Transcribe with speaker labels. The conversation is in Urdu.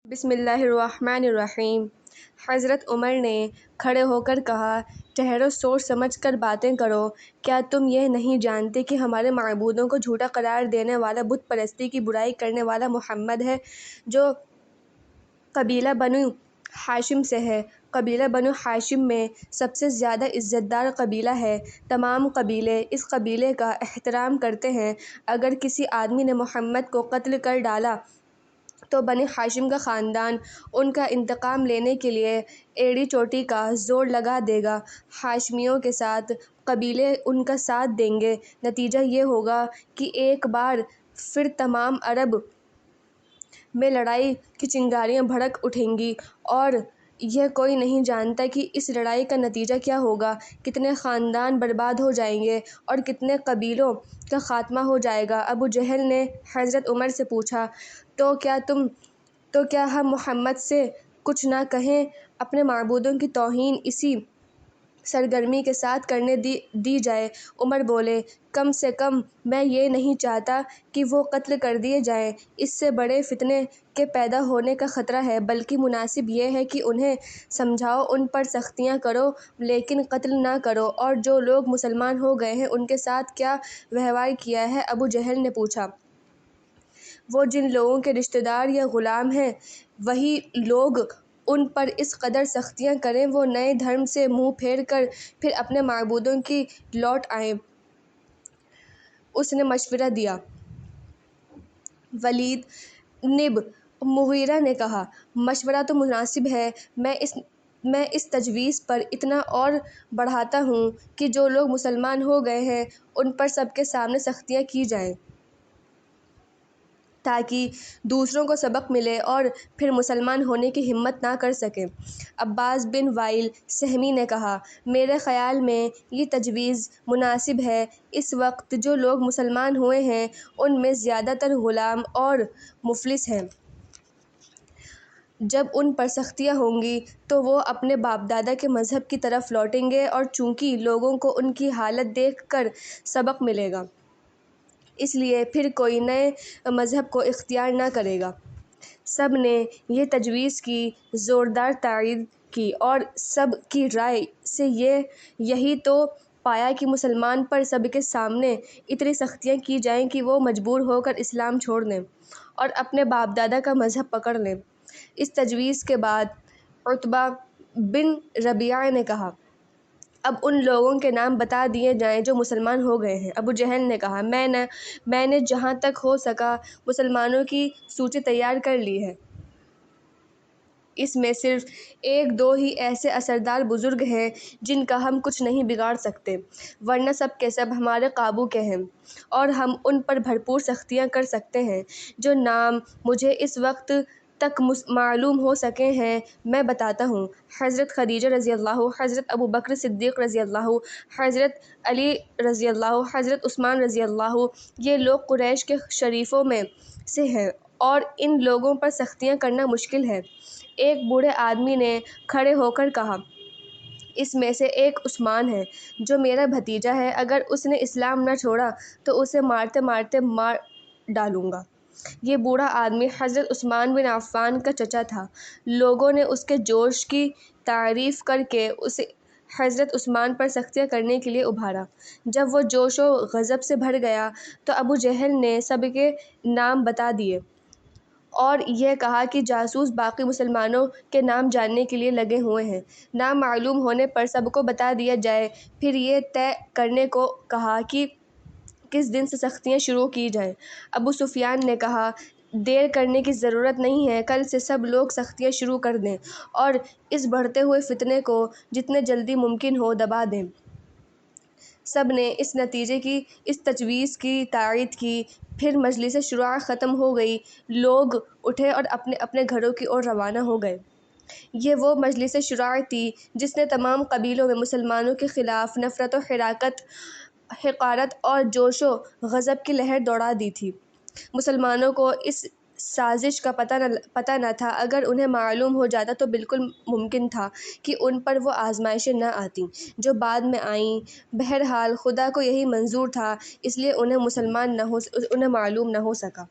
Speaker 1: بسم اللہ الرحمن الرحیم۔ حضرت عمر نے کھڑے ہو کر کہا، ٹھہرو، سوچ سمجھ کر باتیں کرو۔ کیا تم یہ نہیں جانتے کہ ہمارے معبودوں کو جھوٹا قرار دینے والا، بت پرستی کی برائی کرنے والا محمد ہے، جو قبیلہ بنو ہاشم سے ہے۔ قبیلہ بنو ہاشم میں سب سے زیادہ عزت دار قبیلہ ہے۔ تمام قبیلے اس قبیلے کا احترام کرتے ہیں۔ اگر کسی آدمی نے محمد کو قتل کر ڈالا تو بنی ہاشم کا خاندان ان کا انتقام لینے کے لیے ایڑی چوٹی کا زور لگا دے گا۔ ہاشمیوں کے ساتھ قبیلے ان کا ساتھ دیں گے۔ نتیجہ یہ ہوگا کہ ایک بار پھر تمام عرب میں لڑائی کی چنگاریاں بھڑک اٹھیں گی، اور یہ کوئی نہیں جانتا کہ اس لڑائی کا نتیجہ کیا ہوگا۔ کتنے خاندان برباد ہو جائیں گے اور کتنے قبیلوں کا خاتمہ ہو جائے گا۔ ابو جہل نے حضرت عمر سے پوچھا، تو کیا ہم محمد سے کچھ نہ کہیں؟ اپنے معبودوں کی توہین اسی سرگرمی کے ساتھ کرنے دی جائے؟ عمر بولے، کم سے کم میں یہ نہیں چاہتا کہ وہ قتل کر دیے جائیں، اس سے بڑے فتنے کے پیدا ہونے کا خطرہ ہے، بلکہ مناسب یہ ہے کہ انہیں سمجھاؤ، ان پر سختیاں کرو، لیکن قتل نہ کرو۔ اور جو لوگ مسلمان ہو گئے ہیں ان کے ساتھ کیا ویوہار کیا ہے؟ ابو جہل نے پوچھا۔ وہ جن لوگوں کے رشتہ دار یا غلام ہیں، وہی لوگ ان پر اس قدر سختیاں کریں وہ نئے دھرم سے منہ پھیر کر پھر اپنے معبودوں کی لوٹ آئیں۔ اس نے مشورہ دیا۔ ولید بن مغیرہ نے کہا، مشورہ تو مناسب ہے، میں اس تجویز پر اتنا اور بڑھاتا ہوں کہ جو لوگ مسلمان ہو گئے ہیں ان پر سب کے سامنے سختیاں کی جائیں، تاکہ دوسروں کو سبق ملے اور پھر مسلمان ہونے کی ہمت نہ کر سکیں۔ عباس بن وائل سہمی نے کہا، میرے خیال میں یہ تجویز مناسب ہے۔ اس وقت جو لوگ مسلمان ہوئے ہیں ان میں زیادہ تر غلام اور مفلس ہیں۔ جب ان پر سختیاں ہوں گی تو وہ اپنے باپ دادا کے مذہب کی طرف لوٹیں گے، اور چونکہ لوگوں کو ان کی حالت دیکھ کر سبق ملے گا، اس لیے پھر کوئی نئے مذہب کو اختیار نہ کرے گا۔ سب نے یہ تجویز کی زوردار تائید کی، اور سب کی رائے سے یہی تو پایا کہ مسلمان پر سب کے سامنے اتنی سختیاں کی جائیں کہ وہ مجبور ہو کر اسلام چھوڑ دیں اور اپنے باپ دادا کا مذہب پکڑ لیں۔ اس تجویز کے بعد عتبہ بن ربیعہ نے کہا، اب ان لوگوں کے نام بتا دیے جائیں جو مسلمان ہو گئے ہیں۔ ابو جہل نے کہا، میں نے جہاں تک ہو سکا مسلمانوں کی سوچی تیار کر لی ہے۔ اس میں صرف ایک دو ہی ایسے اثردار بزرگ ہیں جن کا ہم کچھ نہیں بگاڑ سکتے، ورنہ سب کے سب ہمارے قابو کے ہیں، اور ہم ان پر بھرپور سختیاں کر سکتے ہیں۔ جو نام مجھے اس وقت تک معلوم ہو سکے ہیں میں بتاتا ہوں۔ حضرت خدیجہ رضی اللہ، حضرت ابو بکر صدیق رضی اللہ، حضرت علی رضی اللہ، حضرت عثمان رضی اللہ۔ یہ لوگ قریش کے شریفوں میں سے ہیں اور ان لوگوں پر سختیاں کرنا مشکل ہے۔ ایک بوڑھے آدمی نے کھڑے ہو کر کہا، اس میں سے ایک عثمان ہے جو میرا بھتیجا ہے، اگر اس نے اسلام نہ چھوڑا تو اسے مارتے مارتے مار ڈالوں گا۔ یہ بوڑھا آدمی حضرت عثمان بن عفان کا چچا تھا۔ لوگوں نے اس کے جوش کی تعریف کر کے اسے حضرت عثمان پر سختیاں کرنے کے لیے ابھارا۔ جب وہ جوش و غضب سے بھر گیا تو ابو جہل نے سب کے نام بتا دیے اور یہ کہا کہ جاسوس باقی مسلمانوں کے نام جاننے کے لیے لگے ہوئے ہیں۔ نام معلوم ہونے پر سب کو بتا دیا جائے۔ پھر یہ طے کرنے کو کہا کہ کس دن سے سختیاں شروع کی جائیں۔ ابو سفیان نے کہا، دیر کرنے کی ضرورت نہیں ہے، کل سے سب لوگ سختیاں شروع کر دیں اور اس بڑھتے ہوئے فتنے کو جتنے جلدی ممکن ہو دبا دیں۔ سب نے اس تجویز کی تائید کی۔ پھر مجلس شورا ختم ہو گئی، لوگ اٹھے اور اپنے اپنے گھروں کی اور روانہ ہو گئے۔ یہ وہ مجلس شورا تھی جس نے تمام قبیلوں میں مسلمانوں کے خلاف نفرت و حقارت اور جوش و غضب کی لہر دوڑا دی تھی۔ مسلمانوں کو اس سازش کا پتہ نہ تھا، اگر انہیں معلوم ہو جاتا تو بالکل ممکن تھا کہ ان پر وہ آزمائشیں نہ آتیں جو بعد میں آئیں۔ بہرحال خدا کو یہی منظور تھا، اس لیے انہیں معلوم نہ ہو سکا۔